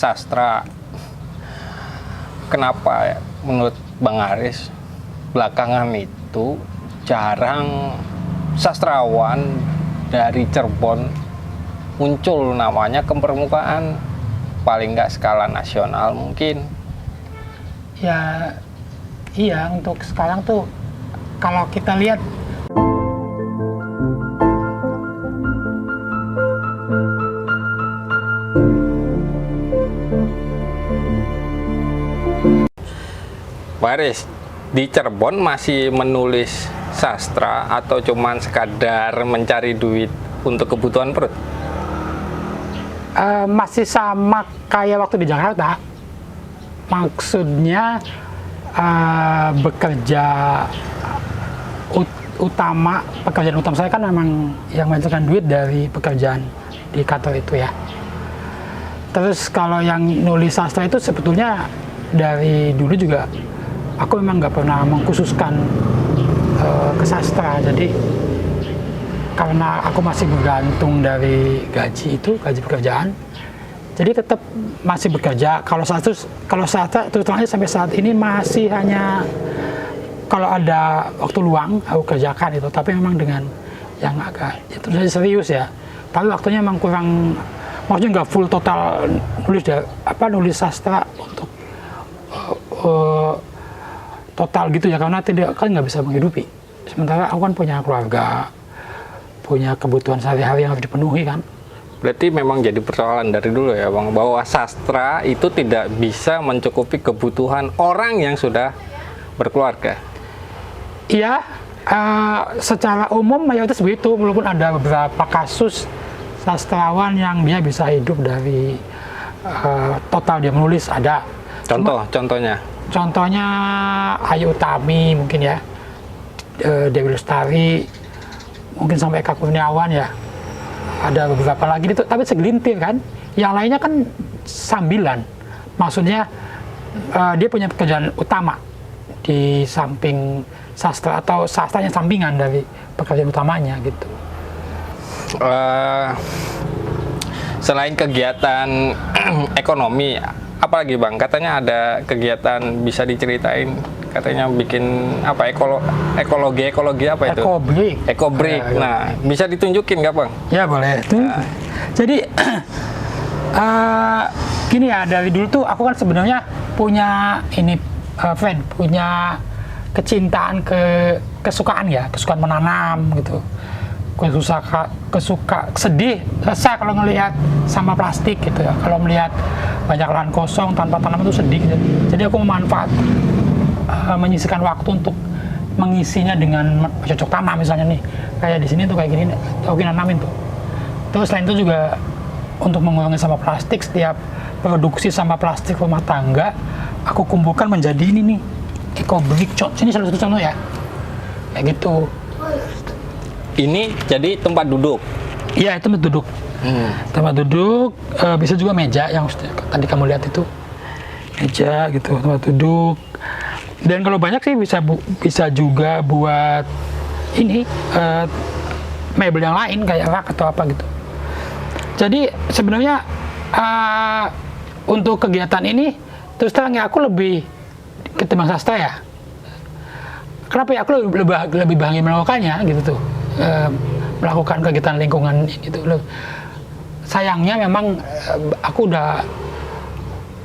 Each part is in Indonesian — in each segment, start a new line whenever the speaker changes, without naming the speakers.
sastra. Kenapa ya, menurut Bang Aris belakangan itu jarang sastrawan dari Cirebon muncul namanya ke permukaan, paling nggak skala nasional mungkin?
Ya iya, untuk sekarang tuh kalau kita lihat
Pak Aris, di Cirebon masih menulis sastra atau cuman sekadar mencari duit untuk kebutuhan perut?
masih sama kayak waktu di Jakarta. Maksudnya bekerja pekerjaan utama saya kan memang yang menghasilkan duit dari pekerjaan di kantor itu ya. Terus kalau yang nulis sastra itu sebetulnya dari dulu juga aku memang nggak pernah mengkhususkan ke sastra. Jadi karena aku masih bergantung dari gaji pekerjaan, jadi tetap masih bekerja. Kalau sastra terutama sampai saat ini masih hanya kalau ada waktu luang aku kerjakan itu, tapi memang dengan yang agak itu serius ya. Tapi waktunya memang kurang, maksudnya nggak full total nulis sastra untuk total gitu ya, karena nggak bisa menghidupi. Sementara aku kan punya keluarga, punya kebutuhan sehari-hari yang harus dipenuhi kan.
Berarti memang jadi persoalan dari dulu ya Bang, bahwa sastra itu tidak bisa mencukupi kebutuhan orang yang sudah berkeluarga.
Iya, secara umum mayoritas begitu, walaupun ada beberapa kasus sastrawan yang dia bisa hidup dari total dia menulis, ada. Contohnya Ayu Utami mungkin ya, Dewi Lestari, mungkin sampai Eka Kurniawan ya. Ada beberapa lagi itu, tapi segelintir kan. Yang lainnya kan sambilan. Maksudnya dia punya pekerjaan utama di samping sastra, atau sastranya sampingan dari pekerjaan utamanya gitu.
Selain kegiatan ekonomi, apalagi Bang? Katanya ada kegiatan bisa diceritain, katanya bikin apa, ekologi apa itu? Ekobrik.
Ya.
Nah, bisa ditunjukin nggak Bang?
Ya boleh. Jadi gini ya, dari dulu tuh aku kan sebenarnya punya punya kecintaan kesukaan menanam gitu. Sedih resah kalau ngelihat sampah plastik gitu ya. Kalau melihat banyak lahan kosong tanpa tanaman itu sedih gitu. Jadi aku menyisihkan waktu untuk mengisinya dengan cocok tanam misalnya nih. Kayak di sini tuh kayak gini, aku nanamin tuh. Terus selain itu juga untuk mengurangi sampah plastik, setiap produksi sampah plastik rumah tangga aku kumpulkan menjadi ini nih, ekobrik. Sini salah satu contoh ya, kayak gitu.
Ini jadi tempat duduk?
Iya, itu tempat duduk. Tempat duduk, bisa juga meja yang tadi kamu lihat itu, meja gitu, tempat duduk. Dan kalau banyak sih bisa juga buat ini mebel yang lain kayak rak atau apa gitu. Jadi sebenarnya untuk kegiatan ini terus terang ya aku lebih ketimbang sastra ya. Kenapa ya aku lebih bahagia melakukannya gitu tuh, melakukan kegiatan lingkungan itu loh. Sayangnya memang aku udah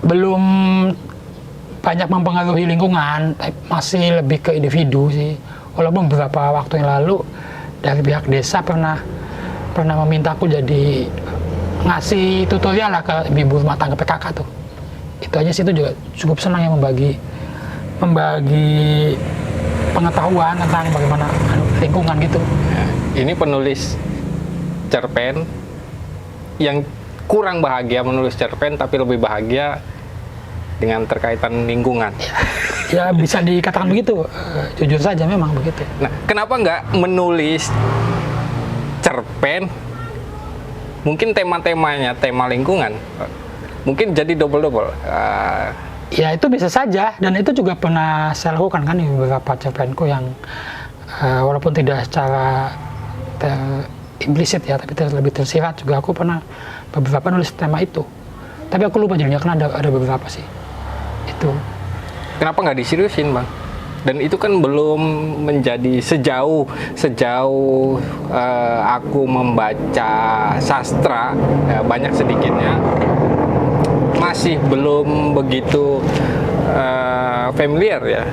belum banyak mempengaruhi lingkungan, masih lebih ke individu sih. Walaupun beberapa waktu yang lalu dari pihak desa pernah meminta aku jadi ngasih tutorial lah ke ibu rumah tangga PKK tuh. Itu aja sih, itu juga cukup senang ya membagi pengetahuan tentang bagaimana lingkungan gitu.
Ini penulis cerpen yang kurang bahagia menulis cerpen, tapi lebih bahagia dengan terkaitan lingkungan.
Ya bisa dikatakan begitu, jujur saja memang begitu.
Nah, kenapa nggak menulis cerpen? Mungkin tema-temanya tema lingkungan, mungkin jadi double.
Ya itu bisa saja, dan itu juga pernah saya lakukan kan di beberapa cerpenku yang walaupun tidak secara implisit ya, tapi lebih tersirat juga aku pernah beberapa nulis tema itu. Tapi aku lupa judulnya karena ada beberapa sih. Itu.
Kenapa nggak diseriusin, Bang? Dan itu kan belum menjadi sejauh aku membaca sastra, ya, banyak sedikitnya masih belum begitu familiar ya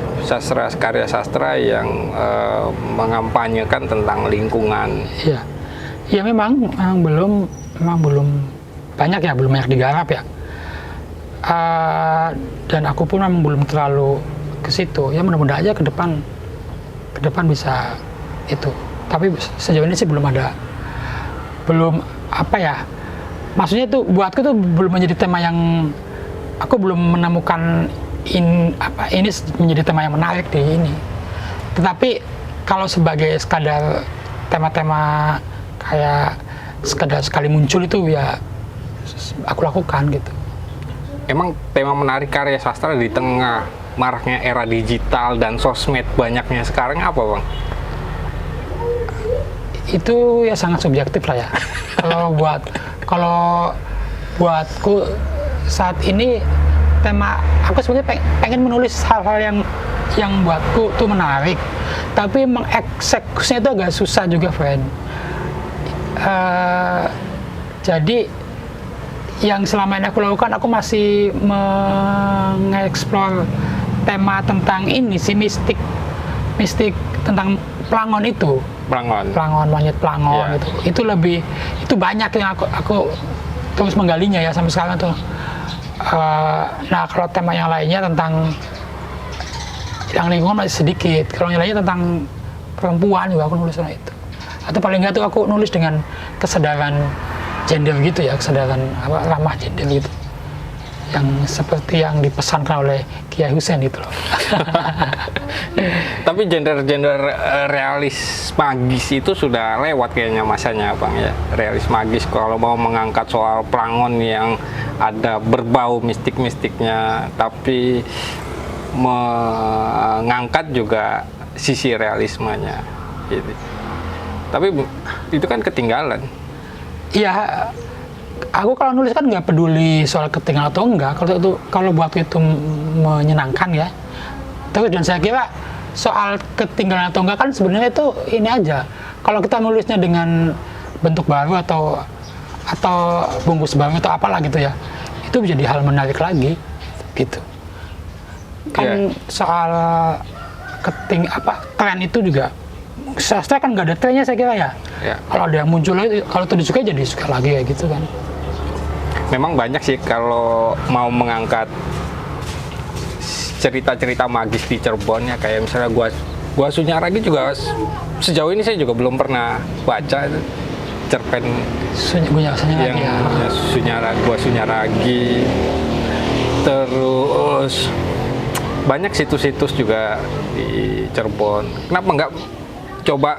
karya sastra yang mengampanyekan tentang lingkungan.
Iya. Ya memang belum banyak ya, belum banyak digarap ya. Dan aku pun memang belum terlalu ke situ. Ya mudah-mudahan aja ke depan bisa itu. Tapi sejauh ini sih belum apa ya? Maksudnya itu buatku tuh belum menjadi tema yang aku belum menemukan ini menjadi tema yang menarik di ini. Tetapi kalau sebagai sekadar tema-tema kayak sekadar sekali muncul itu ya aku lakukan gitu.
Emang tema menarik karya sastra di tengah maraknya era digital dan sosmed banyaknya sekarang apa, Bang?
Itu ya sangat subjektif lah ya. Kalau buatku saat ini tema aku sebenarnya pengen menulis hal-hal yang buatku tuh menarik, tapi mengeksekusinya itu agak susah juga, friend. Jadi yang selama ini aku lakukan, aku masih mengeksplor tema tentang ini sih, mistik tentang pelangon itu. Pelangon, monyet pelangon, yeah. Itu banyak yang aku terus menggalinya ya sampai sekarang tuh. Nah kalau tema yang lainnya tentang yang lingkungan masih sedikit. Kalau yang lainnya tentang perempuan juga aku nulis soal itu. Atau paling nggak tuh aku nulis dengan kesadaran gender gitu ya, kesadaran ramah gender gitu. Yang seperti yang dipesankan oleh Kiai Hussein itu loh.
Tapi gender realis magis itu sudah lewat kayaknya masanya, Bang ya. Realis magis kalau mau mengangkat soal pelangon yang ada berbau mistik-mistiknya, tapi mengangkat juga sisi realismenya gitu. Tapi itu kan ketinggalan. Iya,
aku kalau nulis kan nggak peduli soal ketinggalan atau enggak. Kalau buat itu menyenangkan ya. Terus dan saya kira soal ketinggalan atau enggak kan sebenarnya itu ini aja. Kalau kita nulisnya dengan bentuk baru atau bungkus baru atau apalah gitu ya, itu menjadi hal menarik lagi gitu. Kan soal tren itu juga sastra kan nggak ada trennya saya kira ya. Kalau ada yang muncul kalau itu disukai jadi suka lagi kayak gitu kan.
Memang banyak sih kalau mau mengangkat cerita-cerita magis di Cirebon ya, kayak misalnya gua Sunyaragi juga sejauh ini saya juga belum pernah baca cerpen Gua Sunyaragi. Terus banyak situs-situs juga di Cirebon. Kenapa nggak coba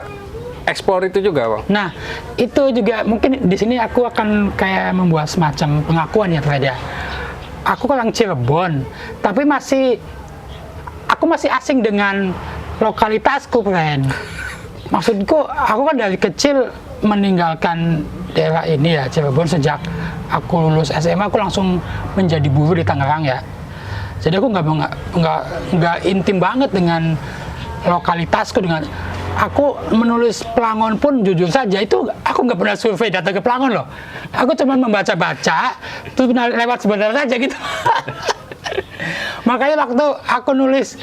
eksplor itu juga, Bang?
Nah, itu juga mungkin di sini aku akan kayak membuat semacam pengakuan ya, Fred ya. Aku orang Cirebon, tapi aku masih asing dengan lokalitasku, Fred. Maksudku, aku kan dari kecil meninggalkan daerah ini ya, Cirebon. Sejak aku lulus SMA, aku langsung menjadi buruh di Tangerang ya. Jadi aku nggak intim banget dengan lokalitasku. Aku menulis pelangon pun jujur saja itu aku nggak pernah survei data ke pelangon loh. Aku cuma membaca-baca terus lewat sebentar saja gitu. Makanya waktu aku nulis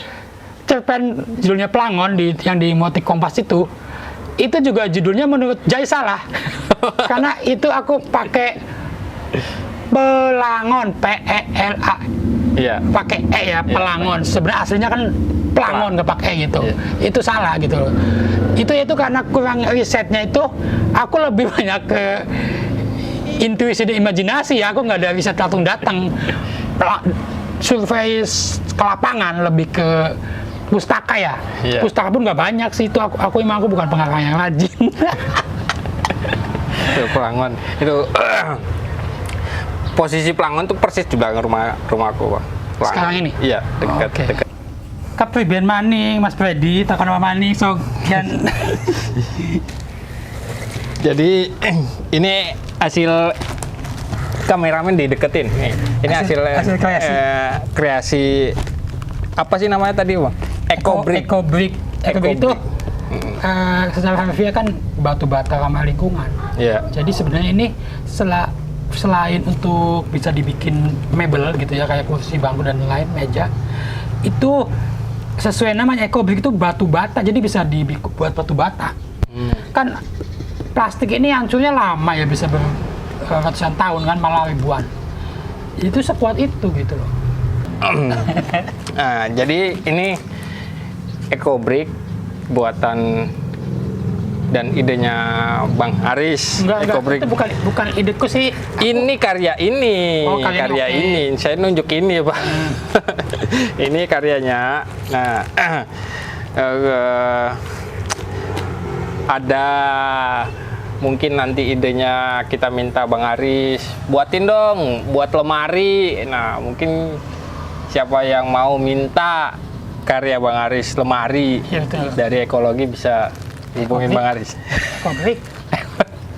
cerpen judulnya Pelangon yang di Motif Kompas itu juga judulnya menurut Jai salah. Karena itu aku pakai pelangon, PELA.
Iya.
Pakai E ya, pelangon. Sebenarnya aslinya kan pelangon nggak pakai gitu. Itu salah gitu loh. Itu karena kurang risetnya itu, aku lebih banyak ke intuisi dan imajinasi ya. Aku nggak ada riset langsung datang. Survei ke lapangan lebih ke pustaka ya. Pustaka pun nggak banyak sih itu. Aku bukan pengarang yang rajin.
Itu pelangon. Itu posisi pelangon tuh persis di belakang rumahku, Bang.
Sekarang ini?
Iya, dekat.
Kepribadian maning, Mas Freddy, takon nama maning, so dan.
Jadi ini hasil kameramen dideketin. Nih, ini
Hasil
kreasi apa sih namanya tadi, Bang? Ecobrick.
Ecobrick itu secara harfiah kan batu bata ramah lingkungan.
Iya.
Jadi sebenarnya ini selain untuk bisa dibikin mebel gitu ya, kayak kursi, bangku dan lain, meja, itu sesuai namanya ecobrick itu batu bata, jadi bisa dibuat batu bata. Kan plastik ini hancurnya lama ya, bisa ratusan tahun kan, malah ribuan. Itu sekuat itu gitu loh.
Nah, jadi ini ecobrick buatan dan idenya Bang Haris.
Enggak,
Ecobrick.
itu bukan ideku sih.
Ini karya ini,
Oh, karya okay.
ini. Saya nunjuk ini, Pak. Ini karyanya. Nah, ada mungkin nanti idenya kita minta Bang Haris buatin dong, buat lemari. Nah, mungkin siapa yang mau minta karya Bang Haris lemari
Ya, betul.
dari ekologi bisa hubungin Bang Haris.
Ecobrick.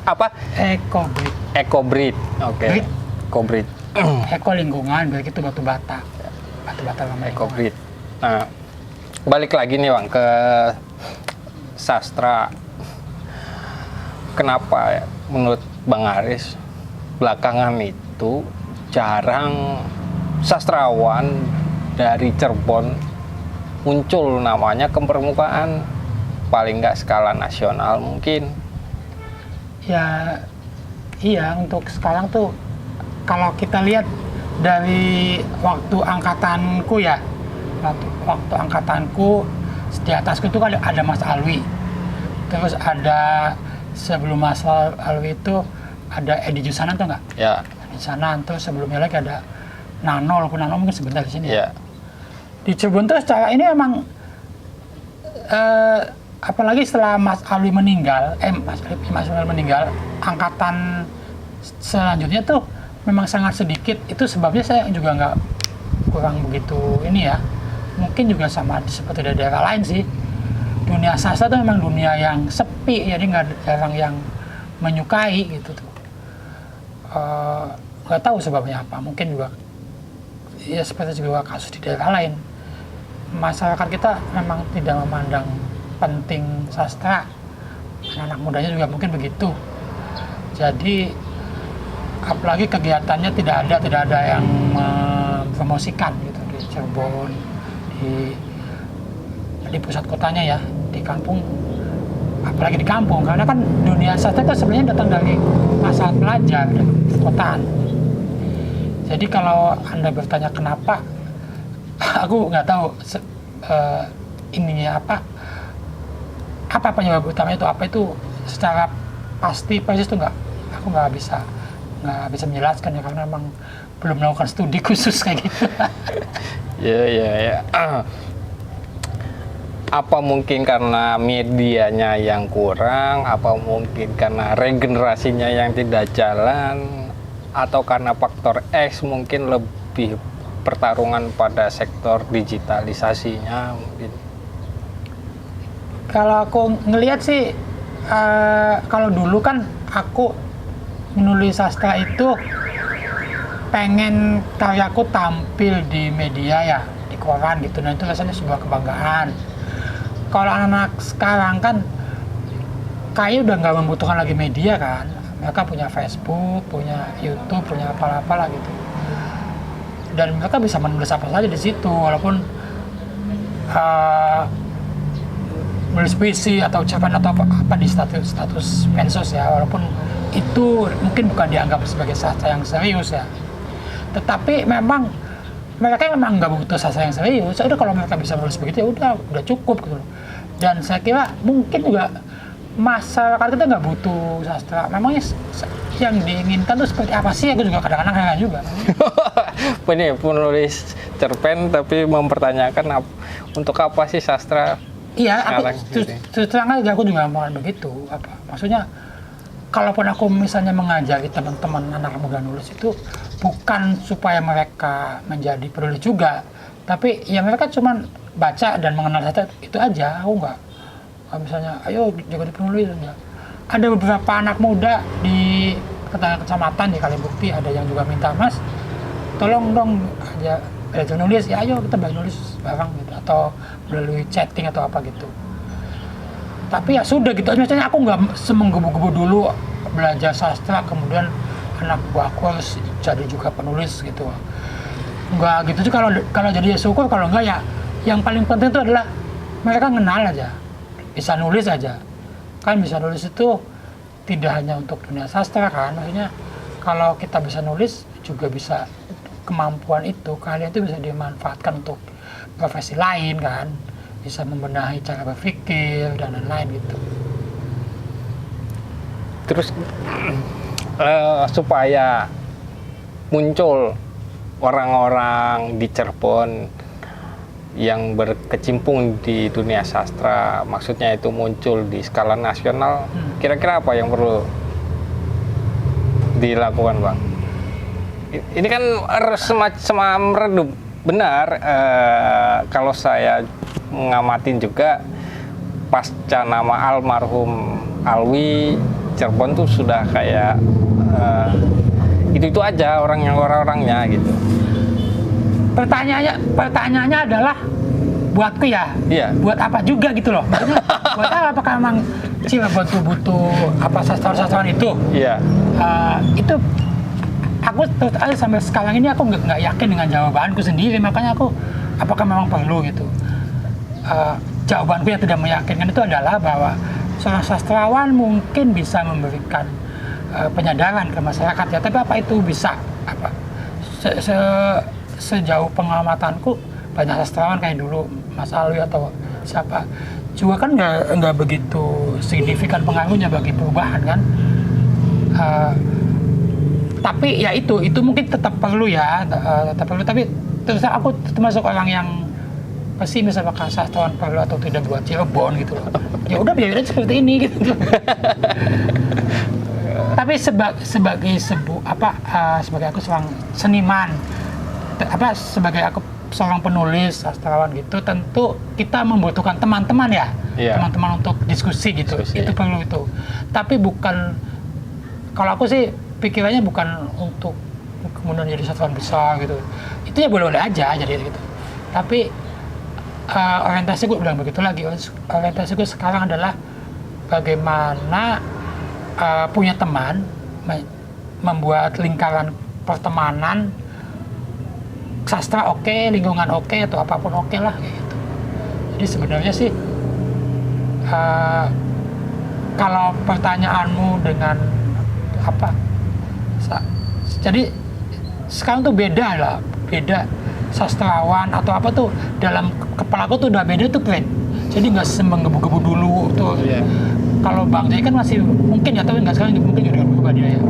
Apa?
Ecobrick.
Ecobrick. Oke.
Brick.
Ecobrick.
Eko lingkungan, berarti itu batu bata. Batu bata ramah lingkungan.
Ecobrick. Nah, balik lagi nih Bang ke sastra. Kenapa ya, menurut Bang Haris belakangan itu jarang sastrawan dari Cirebon muncul namanya ke permukaan, paling nggak skala nasional mungkin?
Ya, iya, untuk sekarang tuh kalau kita lihat dari waktu angkatanku ya, waktu angkatanku di atasku itu kan ada Mas Alwi, terus ada sebelum Mas Alwi itu ada Edi Jusanan tuh nggak?
Ya.
Edi Jusanan, terus sebelumnya lagi ada Nano mungkin sebentar di sini.
Ya.
Di Cirebon tuh secara ini memang apalagi setelah Mas Alwi meninggal, Mas Alwi meninggal, angkatan selanjutnya tuh memang sangat sedikit. Itu sebabnya saya juga nggak kurang begitu ini ya. Mungkin juga sama seperti di daerah lain sih. Dunia sastra tuh memang dunia yang sepi, jadi nggak jarang yang menyukai gitu tuh. Nggak tahu sebabnya apa. Mungkin juga ya seperti juga kasus di daerah lain. Masyarakat kita memang tidak memandang penting sastra. Anak mudanya juga mungkin begitu. Jadi apalagi kegiatannya tidak ada yang mempromosikan gitu di Cirebon, di pusat kotanya ya, di kampung, apalagi di kampung, karena kan dunia sastra itu sebenarnya datang dari masyarakat pelajar dan perkotaan. Jadi kalau Anda bertanya kenapa, aku nggak tahu ininya apa penyebab utamanya itu apa, itu secara persis itu aku nggak bisa menjelaskan ya, karena memang belum melakukan studi khusus kayak gitu.
Ya. Apa mungkin karena medianya yang kurang, apa mungkin karena regenerasinya yang tidak jalan, atau karena faktor X mungkin lebih pertarungan pada sektor digitalisasinya mungkin?
Kalau aku ngelihat sih, kalau dulu kan aku menulis sastra itu pengen karyaku tampil di media ya, di koran gitu, nah itu rasanya sebuah kebanggaan. Kalau anak-anak sekarang kan kayaknya udah nggak membutuhkan lagi media kan, mereka punya Facebook, punya YouTube, punya apalah gitu, dan mereka bisa menulis apa saja di situ, walaupun menulis puisi atau ucapan atau apa di status medsos ya, walaupun itu mungkin bukan dianggap sebagai sastra yang serius ya, tetapi memang mereka memang nggak butuh sastra yang serius. Udah kalau mereka bisa menulis begitu ya udah cukup gitu loh. Dan saya kira mungkin juga masyarakat kita nggak butuh sastra. Memangnya yang diinginkan tuh seperti apa sih? Aku juga kadang-kadang heran juga.
Ini penulis cerpen tapi mempertanyakan untuk apa sih sastra?
Iya, terus terang aja aku juga mau begitu. Maksudnya, kalaupun aku misalnya mengajari teman-teman anak muda nulis itu bukan supaya mereka menjadi penulis juga, tapi ya mereka cuma baca dan mengenal sastra itu aja. Aku nggak misalnya ayo jadi penulis. Enggak. Ada beberapa anak muda di tetangga kecamatan di Kalimbukti ada yang juga minta, Mas tolong dong aja belajar nulis, ya ayo kita belajar nulis bareng gitu, atau melalui chatting atau apa gitu. Tapi ya sudah gitu, misalnya aku nggak semenggebu-gebu dulu belajar sastra kemudian anak buahku harus jadi juga penulis gitu, nggak gitu sih. Kalau jadi ya syukur, kalau nggak ya yang paling penting itu adalah mereka kenal aja, bisa nulis aja kan. Bisa nulis itu tidak hanya untuk dunia sastra kan, maksudnya kalau kita bisa nulis juga bisa, kemampuan itu kalian itu bisa dimanfaatkan untuk profesi lain kan, bisa membenahi cara berpikir dan lain-lain gitu.
Terus supaya muncul orang-orang di Cirebon yang berkecimpung di dunia sastra, maksudnya itu muncul di skala nasional, kira-kira apa yang perlu dilakukan, Bang? Ini kan semacam redup. Benar, kalau saya ngamatin juga pasca nama almarhum Alwi, Cirebon tuh sudah kayak itu aja orang-orangnya gitu.
Pertanyaannya adalah buatku ya,
Iya.
buat apa juga gitu loh. Maksudnya, buat apa? Apakah memang Cirebon tuh butuh apa sastrawan itu?
Iya.
Itu aku terus aja sampai sekarang ini aku nggak yakin dengan jawabanku sendiri, makanya aku apakah memang perlu gitu. Jawabanku yang tidak meyakinkan itu adalah bahwa seorang sastrawan mungkin bisa memberikan penyadaran ke masyarakat ya, tapi apa itu bisa apa sejauh pengamatanku banyak sastrawan kayak dulu Mas Alwi atau siapa juga kan nggak begitu signifikan pengaruhnya bagi perubahan kan. Tapi ya itu mungkin tetap perlu ya, tetap perlu. Tapi terus aku termasuk orang yang pesimis apakah sastrawan perlu atau tidak buat Cirebon gitu loh. Ya udah biarin seperti ini gitu. Tapi sebagai aku seorang seniman, sebagai aku seorang penulis sastrawan gitu, tentu kita membutuhkan teman-teman ya, teman-teman untuk diskusi gitu. Itu perlu itu. Tapi bukan, kalau aku sih pikirannya bukan untuk kemudian jadi sastrawan besar gitu. Itu ya boleh-boleh aja jadi gitu. Tapi orientasi gue bilang begitu lagi. Orientasi gue sekarang adalah bagaimana punya teman, membuat lingkaran pertemanan sastra oke, lingkungan oke, atau apapun oke lah kayak gitu. Jadi sebenarnya sih kalau pertanyaanmu dengan apa, jadi sekarang tuh beda sastrawan atau apa tuh dalam kepala aku tuh udah beda tuh Fred. Jadi nggak semenggebu-gebu dulu tuh. Kalau Bang Jai kan masih mungkin ya, tapi nggak sekarang mungkin juga berubah dia ya.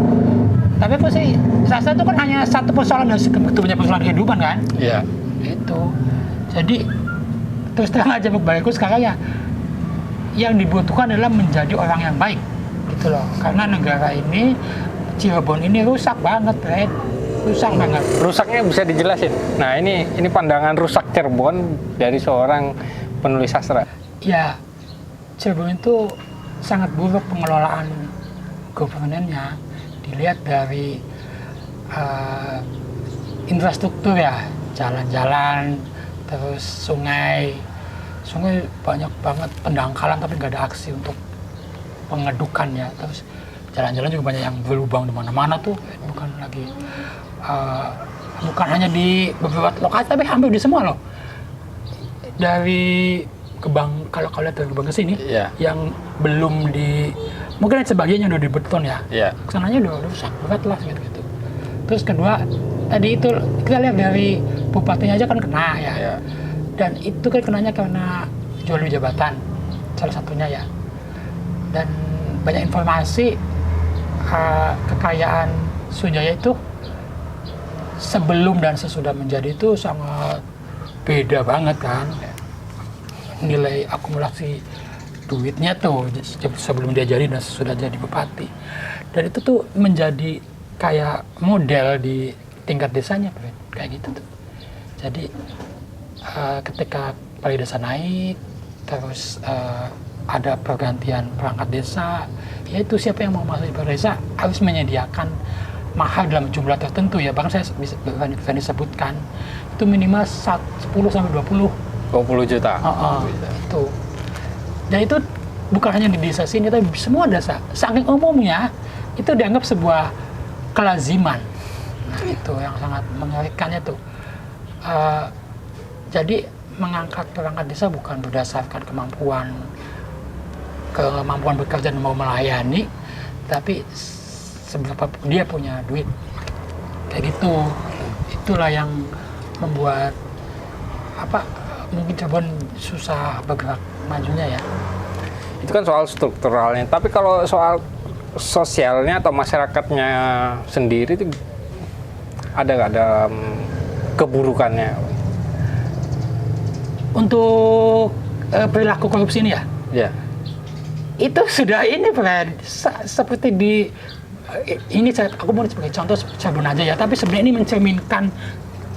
Tapi aku sih sastra itu kan hanya satu persoalan dari sebetulnya persoalan kehidupan kan.
Iya.
Itu. Jadi terus terang aja bagiku sekarang ya yang dibutuhkan adalah menjadi orang yang baik gitu loh. Karena negara ini, Cirebon ini rusak banget, Red. Rusak banget. Rusaknya bisa dijelasin.
Nah, ini pandangan rusak Cirebon dari seorang penulis sastra.
Ya, Cirebon itu sangat buruk pengelolaan governance-nya. Dilihat dari infrastruktur ya, jalan-jalan, terus sungai banyak banget pendangkalan tapi nggak ada aksi untuk pengedukannya. Terus jalan-jalan juga banyak yang berlubang di mana-mana tuh, bukan hanya di beberapa lokasi tapi hampir di semua loh. Dari Gebang, kalau kalian dari Gebang ke sini, yang belum mungkin sebagiannya udah dibeton ya. Kesananya udah rusak banget lah gitu. Terus kedua, tadi itu kita lihat dari bupatinya aja kan kena ya. Dan itu kan kenanya karena jual beli jabatan, salah satunya ya. Dan banyak informasi kekayaan Sunjaya itu sebelum dan sesudah menjadi itu sangat beda banget kan. Nilai akumulasi duitnya tuh sebelum dia jadi dan sesudah jadi bupati. Dan itu tuh menjadi kayak model di tingkat desanya, kayak gitu tuh. Jadi ketika kepala desa naik, terus ada pergantian perangkat desa, yaitu siapa yang mau masuk di balai desa harus menyediakan mahar dalam jumlah tertentu ya, bahkan saya bisa berani sebutkan itu minimal 10 sampai 20
juta.
Itu. Dan itu bukan hanya di desa sini, tapi semua desa. Saking umumnya, itu dianggap sebuah kelaziman. Nah, itu yang sangat mengerikannya tuh. Jadi mengangkat perangkat desa bukan berdasarkan kemampuan bekerja dan mau melayani, tapi seberapa dia punya duit. Kayak gitu. Itulah yang membuat mungkin Cirebon susah bergerak majunya ya.
Itu kan soal strukturalnya, tapi kalau soal sosialnya atau masyarakatnya sendiri itu ada nggak dalam keburukannya?
Untuk perilaku korupsi ini ya?
Ya.
Itu sudah ini Fred, seperti ini aku mau sebagai contoh Cirebon aja ya, tapi sebenarnya ini mencerminkan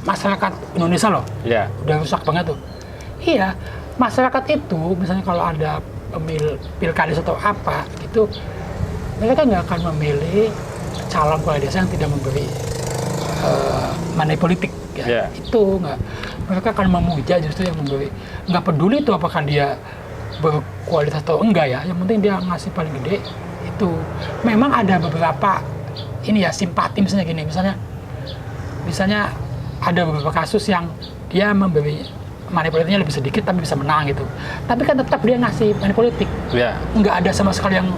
masyarakat Indonesia loh.
Ya.
Udah rusak banget tuh. Iya, masyarakat itu misalnya kalau ada pilkades atau apa gitu, mereka nggak akan memilih calon kepala desa yang tidak memberi money politik ya.
Yeah.
Itu nggak, mereka akan memuja justru yang memberi, nggak peduli itu apakah dia berkualitas atau enggak ya, yang penting dia ngasih paling gede. Itu memang ada beberapa ini ya simpati, misalnya gini, misalnya ada beberapa kasus yang dia memberi money politiknya lebih sedikit tapi bisa menang gitu, tapi kan tetap dia ngasih money politik.
Yeah.
Nggak ada sama sekali yang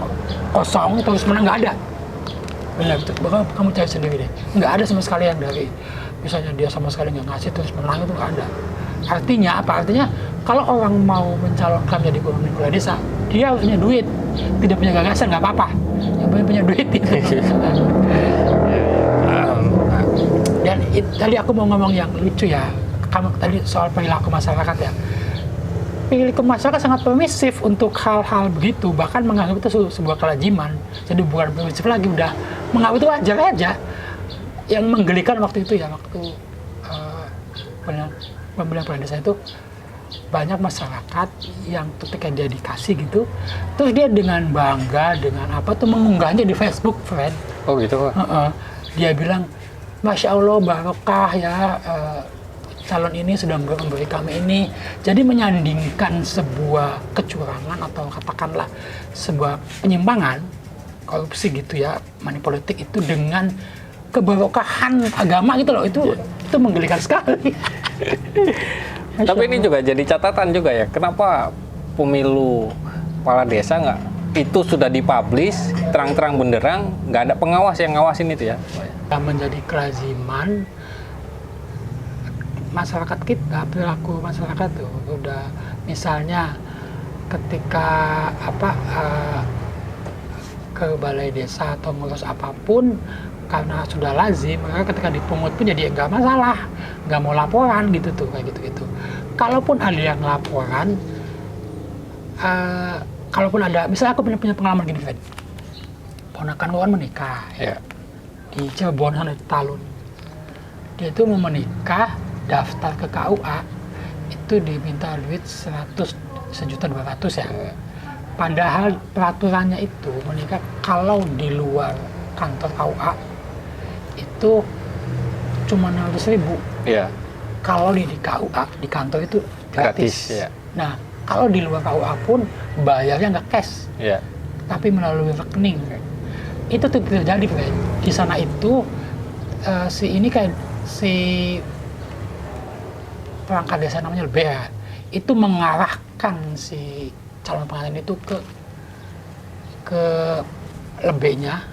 kosong terus menang, nggak ada. Benar, bahkan kamu cari sendiri deh, nggak ada sama sekali yang dari misalnya dia sama sekali nggak ngasih terus menang, itu nggak ada. Artinya apa? Artinya kalau orang mau mencalonkan menjadi kepala desa, dia harus punya duit, tidak punya gagasan nggak apa-apa, yang penting punya duit gitu. Dan tadi aku mau ngomong yang lucu ya, kamu tadi soal perilaku masyarakat ya. Perilaku masyarakat sangat permisif untuk hal-hal begitu, bahkan menganggap itu sebuah kelaziman. Jadi bukan permisif lagi, udah menganggap itu wajar aja. Yang menggelikan waktu itu ya, waktu pemilihan kepala desa itu, banyak masyarakat yang ketika dia dikasih gitu, terus dia dengan bangga, dengan apa tuh mengunggahnya di Facebook, friend.
Oh gitu.
Dia bilang, Masya Allah, barokah ya, calon ini sudah memberi kami ini. Jadi menyandingkan sebuah kecurangan atau katakanlah sebuah penyimpangan, korupsi gitu ya, money politik itu dengan keberokahan agama gitu loh. Itu menggelikan sekali.
Tapi ini juga jadi catatan juga ya, kenapa pemilu kepala desa nggak itu sudah dipublish terang-terang benderang, nggak ada pengawas yang ngawasin itu ya?
Menjadi kelaziman masyarakat kita, perilaku masyarakat tuh udah, misalnya ketika ke balai desa atau ngurus apapun, karena sudah lazim, maka ketika dipungut pun jadi nggak masalah, nggak mau laporan gitu tuh, kayak gitu. Kalaupun ada yang laporan, kalaupun ada, misalnya aku punya pengalaman gini, Fed, ponakan kawan menikah
Ya.
di Cirebon sana di Talun, dia itu mau menikah, daftar ke KUA itu diminta duit 1.200.000 ya. Padahal peraturannya itu menikah kalau di luar kantor KUA itu cuma 600.000.
Iya.
Kalau di KUA di kantor itu gratis.
Ya.
Nah, kalau di luar KUA pun bayarnya nggak cash,
Ya.
tapi melalui rekening. Itu tidak terjadi, Fred. Di sana itu si perangkat desa namanya LBH itu mengarahkan si calon pengantin itu ke lebihnya,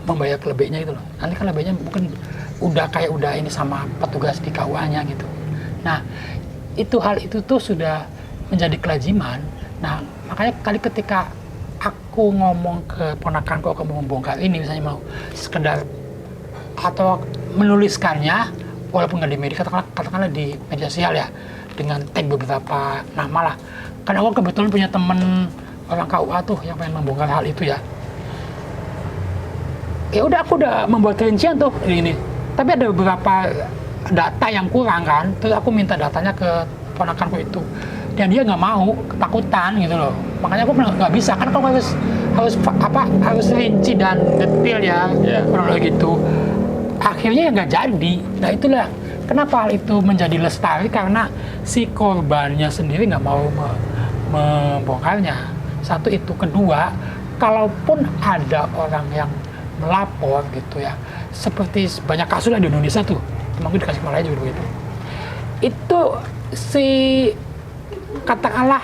membayar ke lebihnya gitu loh. Nanti kan lebihnya mungkin udah ini sama petugas di KUA-nya gitu. Nah, hal itu tuh sudah menjadi kelaziman. Nah, makanya ketika aku ngomong ke ponakanku, aku mau membongkar ini, misalnya mau sekedar atau menuliskannya, walaupun nggak di media, katakanlah di media sosial ya, dengan tag beberapa nama lah. Karena aku kebetulan punya temen orang KUA tuh yang pengen membongkar hal itu ya. Ya udah, aku udah membuat rincian tuh ini. Tapi ada beberapa data yang kurang kan, terus aku minta datanya ke ponakanku itu. dan dia nggak mau, ketakutan gitu loh. Makanya aku nggak bisa, kan aku harus rinci dan detail ya, kalau gitu. Akhirnya ya nggak jadi. Nah itulah kenapa hal itu menjadi lestari, karena si korbannya sendiri nggak mau membongkarnya. Satu itu, kedua, kalaupun ada orang yang melapor gitu ya, seperti banyak kasus lah di Indonesia tuh, mungkin di Tasikmalaya juga begitu. Itu si katakanlah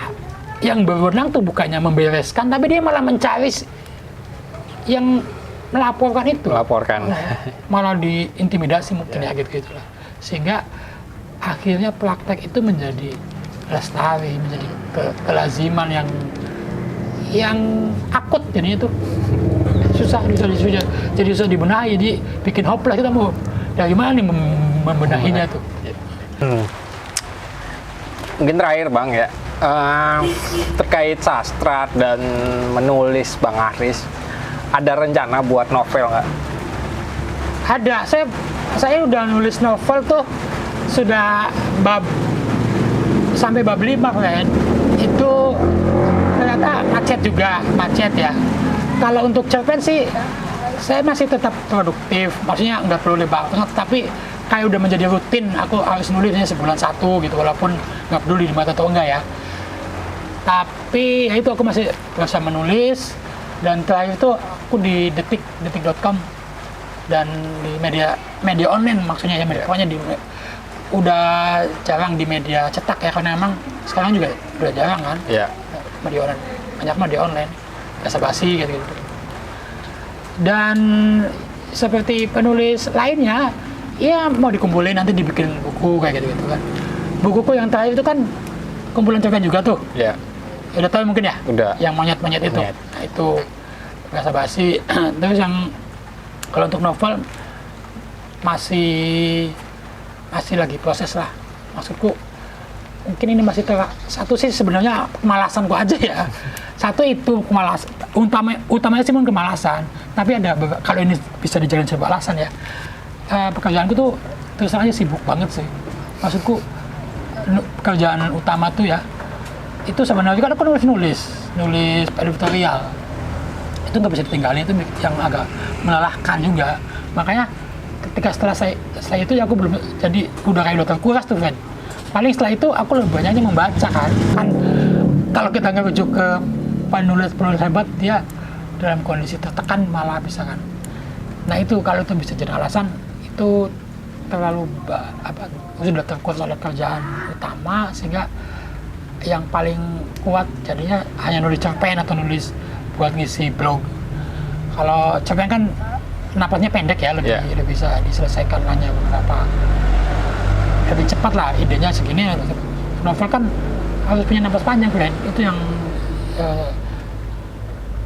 yang berwenang tuh bukannya membereskan, tapi dia malah mencari yang melaporkan itu.
Melaporkan.
Malah diintimidasi mungkin ya gitu-gitu lah. Sehingga akhirnya praktek itu menjadi lestari, menjadi kelaziman yang akut jadinya tuh. Jadi susah dibenahi, jadi bikin hopeless. Kita mau dari mana nih membenahinya tuh.
Mungkin terakhir Bang ya, terkait sastra dan menulis Bang Aris, ada rencana buat novel nggak?
Ada, saya udah nulis novel tuh sudah sampai bab 5 kan. Itu ternyata macet ya. Kalau untuk cerpen sih saya masih tetap produktif, maksudnya nggak perlu lebar banget, tapi kayak udah menjadi rutin, aku harus nulisnya sebulan 1 gitu, walaupun nggak peduli dibaca atau enggak ya. Tapi ya itu aku masih berusaha menulis, dan terakhir itu aku di detik.com dan di media online, maksudnya ya pokoknya udah jarang di media cetak ya, karena emang sekarang juga udah jarang kan. Media online, banyak media online, basa-basi gitu. Dan seperti penulis lainnya, ya mau dikumpulin nanti dibikin buku kayak gitu kan. Bukuku yang terakhir itu kan kumpulan cerpen juga tuh. Udah tahu mungkin ya?
Udah.
Yang monyet-monyet itu. Nah itu basa-basi. Terus yang kalau untuk novel masih lagi proses lah. Maksudku mungkin ini masih satu sih sebenarnya kemalasanku aja ya. Satu itu kemalasan, utamanya sih mungkin kemalasan. Tapi ada kalau ini bisa dijadikan sebuah alasan ya. Pekerjaanku tuh terus aja sibuk banget sih. Maksudku pekerjaan utama tuh ya, itu sebenarnya kan aku nulis editorial. Itu nggak bisa ditinggalin, itu yang agak melelahkan juga. Makanya ketika setelah saya itu ya aku belum jadi udah kayak udah terkuras tuh kan. Paling setelah itu aku lebih banyaknya membaca kan kalau kita ngerujuk ke penulis hebat, dia dalam kondisi tertekan malah bisa kan. Nah itu kalau itu bisa jadi alasan, itu terlalu sudah terkuras oleh kerjaan utama, sehingga yang paling kuat jadinya hanya nulis cerpen atau nulis buat ngisi blog. Kalau cerpen kan napasnya pendek ya, lebih bisa diselesaikan hanya beberapa, lebih cepat lah, idenya segini. Novel kan harus punya napas panjang kan, itu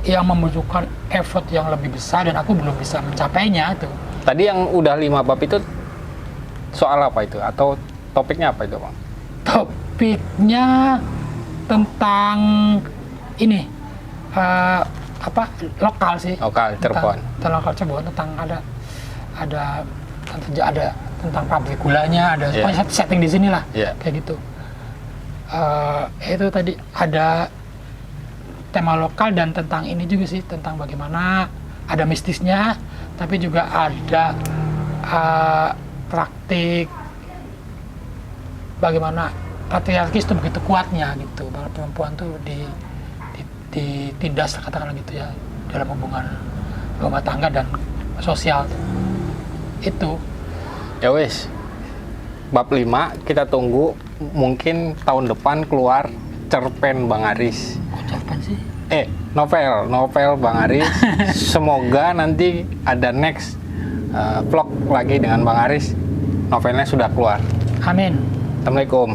yang membutuhkan effort yang lebih besar, dan aku belum bisa mencapainya tuh.
Tadi yang udah 5 bab itu soal apa itu? Atau topiknya apa itu Bang?
Topiknya tentang ini, lokal sih.
Lokal, Cirebon.
Tentang lokal Cirebon, tentang ada tentang pabrik gulanya, ada setting di sini lah, kayak gitu. Itu tadi ada tema lokal, dan tentang ini juga sih, tentang bagaimana ada mistisnya, tapi juga ada praktik bagaimana patriarkis itu begitu kuatnya gitu, bahwa perempuan tuh ditindas katakanlah gitu ya, dalam hubungan rumah tangga dan sosial itu.
Ya wes, bab 5 kita tunggu, mungkin tahun depan keluar cerpen Bang Aris.
Cerpen sih?
Novel Bang Aris. Semoga nanti ada next vlog lagi dengan Bang Aris, novelnya sudah keluar.
Amin.
Assalamualaikum.